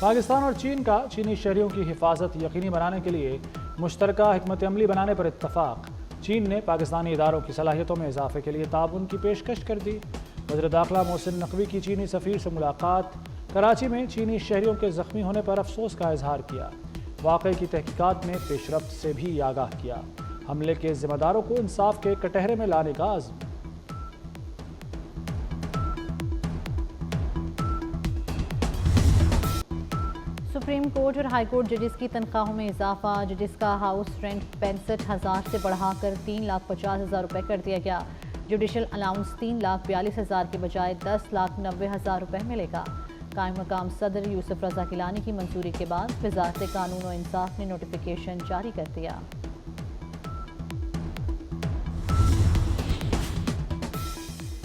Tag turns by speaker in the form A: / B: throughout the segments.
A: پاکستان اور چین کا چینی شہریوں کی حفاظت یقینی بنانے کے لیے مشترکہ حکمت عملی بنانے پر اتفاق۔ چین نے پاکستانی اداروں کی صلاحیتوں میں اضافے کے لیے تعاون کی پیشکش کر دی۔ وزیر داخلہ محسن نقوی کی چینی سفیر سے ملاقات۔ کراچی میں چینی شہریوں کے زخمی ہونے پر افسوس کا اظہار کیا۔ واقعے کی تحقیقات میں پیش رفت سے بھی آگاہ کیا۔ حملے کے ذمہ داروں کو انصاف کے کٹہرے میں لانے کا عزم۔
B: سپریم کورٹ اور ہائی کورٹ ججز کی تنخواہوں میں اضافہ۔ ججز کا ہاؤس رینٹ 65,000 سے بڑھا کر 3,50,000 روپے کر دیا گیا۔ جوڈیشل الاؤنس 3,42,000 کے بجائے 10,90,000 روپے ملے گا۔ قائم مقام صدر یوسف رضا گیلانی کی منظوری کے بعد وزارت قانون و انصاف نے نوٹیفیکیشن جاری کر دیا۔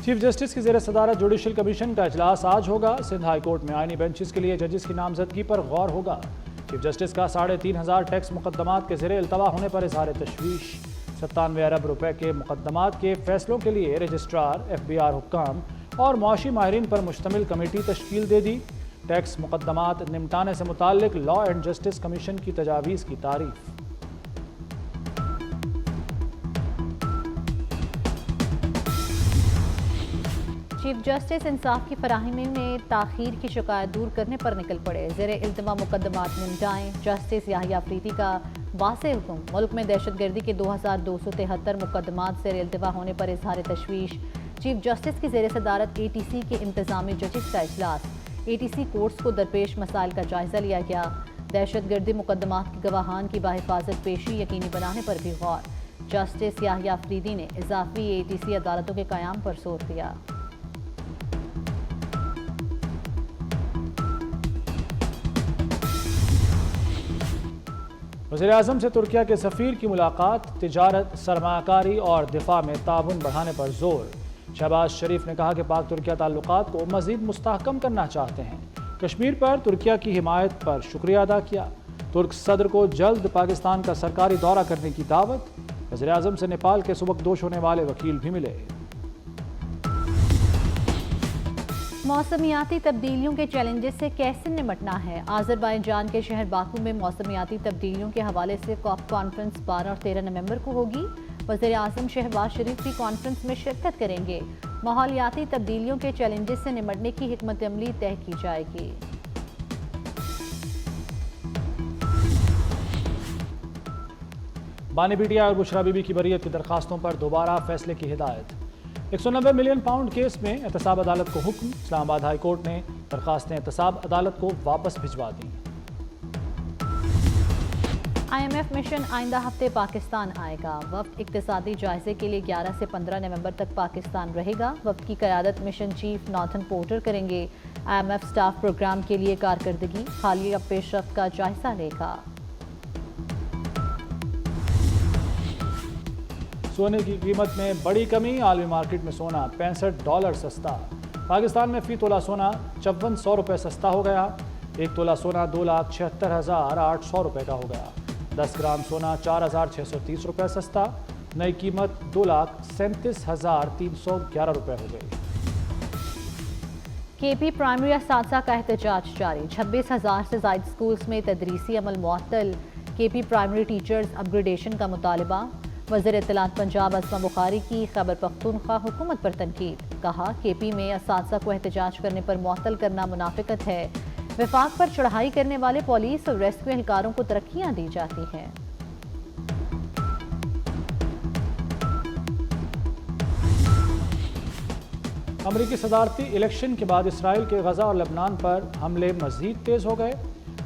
A: چیف جسٹس کی زیر صدارت جوڈیشل کمیشن کا اجلاس آج ہوگا۔ سندھ ہائی کورٹ میں آئینی بینچز کے لیے ججز کی نامزدگی پر غور ہوگا۔ چیف جسٹس کا 3,500 ٹیکس مقدمات کے زیر التوا ہونے پر اظہار تشویش۔ 97 ارب روپے کے مقدمات کے فیصلوں کے لیے رجسٹرار، FBR حکام اور معاشی ماہرین پر مشتمل کمیٹی تشکیل دے دی۔ ٹیکس مقدمات نمٹانے سے متعلق لا اینڈ جسٹس کمیشن کی تجاویز کی تعریف۔
B: چیف جسٹس انصاف کی فراہمی میں تاخیر کی شکایت دور کرنے پر نکل پڑے۔ زیر التوا مقدمات نمٹائیں۔ جسٹس یحییٰ افریدی کا واضح حکم۔ ملک میں دہشت گردی کے 2,273 مقدمات زیر التوا ہونے پر اظہار تشویش۔ چیف جسٹس کی زیر صدارت ATC کے انتظامی ججز کا اجلاس۔ ATC کورٹس کو درپیش مسائل کا جائزہ لیا گیا۔ دہشت گردی مقدمات کے گواہان کی بحفاظت پیشی یقینی بنانے پر بھی غور۔ جسٹس یحییٰ افریدی نے اضافی ATC عدالتوں کے قیام پر زور دیا۔
A: وزیر اعظم سے ترکیہ کے سفیر کی ملاقات۔ تجارت، سرمایہ کاری اور دفاع میں تعاون بڑھانے پر زور۔ شہباز شریف نے کہا کہ پاک ترکیہ تعلقات کو مزید مستحکم کرنا چاہتے ہیں۔ کشمیر پر ترکیہ کی حمایت پر شکریہ ادا کیا۔ ترک صدر کو جلد پاکستان کا سرکاری دورہ کرنے کی دعوت۔ وزیر اعظم سے نیپال کے سبکدوش ہونے والے وکیل بھی ملے۔
B: موسمیاتی تبدیلیوں کے چیلنجز سے کیسے نمٹنا ہے؟ آذربائیجان کے شہر باکو میں موسمیاتی تبدیلیوں کے حوالے سے کاپ کانفرنس 12 اور 13 نومبر کو ہوگی۔ وزیر اعظم شہباز شریف بھی کانفرنس میں شرکت کریں گے۔ ماحولیاتی تبدیلیوں کے چیلنجز سے نمٹنے کی حکمت عملی طے کی جائے گی۔
A: بانی بی ٹی آئی اور بشرا بی بی کی بریت کی درخواستوں پر دوبارہ فیصلے کی ہدایت۔ 190 ملین پاؤنڈ کیس میں احتساب عدالت کو حکم۔ اسلام آباد ہائی کورٹ نے درخواستیں احتساب عدالت کو واپس بھجوا دیں۔
B: IMF مشن آئندہ ہفتے پاکستان آئے گا۔ وفد اقتصادی جائزے کے لیے 11 سے 15 نومبر تک پاکستان رہے گا۔ وفد کی قیادت مشن چیف ناتھن پورٹر کریں گے۔ IMF سٹاف پروگرام کے لیے کارکردگی، حالیہ پیش رفت کا جائزہ لے گا۔
A: سونے کی قیمت میں بڑی کمی۔ عالمی مارکیٹ میں سونا $65 سستا۔ پاکستان میں فی تولہ سونا 5400 روپے سستا ہو گیا۔ 1 تولہ سونا 2,76,800 روپے کا ہو گیا۔ 10 گرام سونا 4,630 روپے سستا۔ نئی قیمت 2,37,311 روپے ہو گئی۔
B: KP پرائمری اساتذہ کا احتجاج جاری۔ 26,000 سے زائد سکولز میں تدریسی عمل معطل۔ KP پرائمری ٹیچرز اپ گریڈیشن کا مطالبہ۔ وزیر اطلاعات پنجاب اسما بخاری کی خیبر پختونخوا حکومت پر تنقید۔ کہا KP میں اساتذہ کو احتجاج کرنے پر معطل کرنا منافقت ہے۔ وفاق پر چڑھائی کرنے والے پولیس اور ریسکیو اہلکاروں کو ترقیاں دی جاتی ہیں۔
A: امریکی صدارتی الیکشن کے بعد اسرائیل کے غزہ اور لبنان پر حملے مزید تیز ہو گئے۔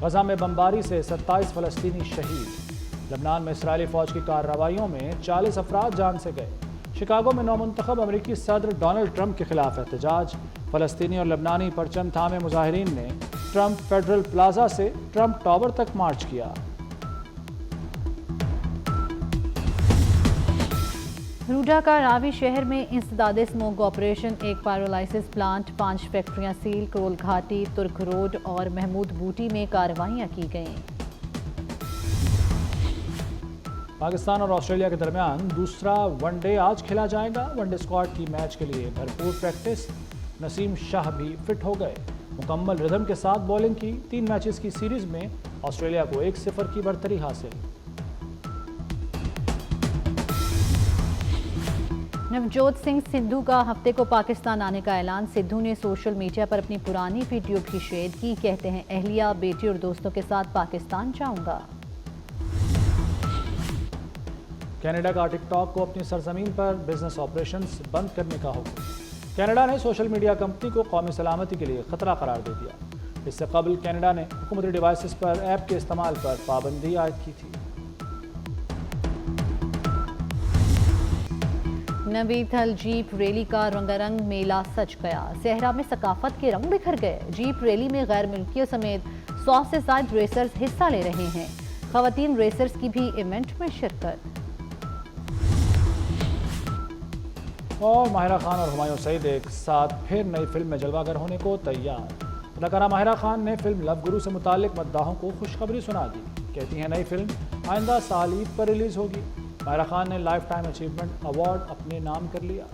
A: غزہ میں بمباری سے 27 فلسطینی شہید۔ لبنان میں اسرائیلی فوج کی کارروائیوں میں 40 افراد جان سے گئے۔ شکاگو میں نومنتخب امریکی صدر ڈونلڈ ٹرمپ کے خلاف احتجاج۔ فلسطینی اور لبنانی پرچم تھامے مظاہرین نے ٹرمپ فیڈرل پلازا سے ٹرمپ ٹاور تک مارچ کیا۔
B: روڈا کا راوی شہر میں انسداد اسموگ آپریشن، ایک پائرولائسس پلانٹ، 5 فیکٹریاں سیل، کرول گھاٹی، ترک روڈ اور محمود بوٹی میں کارروائیاں کی گئیں۔
A: پاکستان اور آسٹریلیا کے درمیان دوسرا ون ڈے آج کھیلا جائے گا۔ ون ڈے اسکواڈ کی میچ کے لیے بھرپور پریکٹس۔ نسیم شاہ بھی فٹ ہو گئے۔ مکمل ردھم کے ساتھ بولنگ کی 3 میچز کی سیریز میں آسٹریلیا کو 1-0 کی برتری حاصل۔
B: نوجوت سنگھ سدھو کا ہفتے کو پاکستان آنے کا اعلان۔ سدھو نے سوشل میڈیا پر اپنی پرانی ویڈیو بھی شیئر کی۔ کہتے ہیں اہلیہ، بیٹی اور دوستوں کے ساتھ پاکستان جاؤں گا۔
A: کینیڈا کا ٹک ٹاک کو اپنی سرزمین پر بزنس آپریشنز بند کرنے کا حکم۔ کینیڈا نے سوشل میڈیا کمپنی کو قومی سلامتی کے لیے خطرہ قرار دے دیا۔ اس سے قبل کینیڈا نے حکومتی ڈیوائسز پر ایپ کے استعمال پر پابندی عائد کی تھی۔
B: نوی تھل جیپ ریلی کا رنگا رنگ میلہ سج گیا۔ صحرا میں ثقافت کے رنگ بکھر گئے۔ جیپ ریلی میں غیر ملکیوں سمیت 100 سے زائد ریسرز حصہ لے رہے ہیں۔ خواتین ریسرز کی بھی ایونٹ میں شرکت۔
A: اور ماہرہ خان اور ہمایوں سعید ایک ساتھ پھر نئی فلم میں جلوہ گر ہونے کو تیار۔ اداکارہ ماہرہ خان نے فلم لو گرو سے متعلق مداحوں کو خوشخبری سنا دی۔ کہتی ہیں نئی فلم آئندہ سال عید پر ریلیز ہوگی۔ ماہرہ خان نے لائف ٹائم اچیومنٹ ایوارڈ اپنے نام کر لیا۔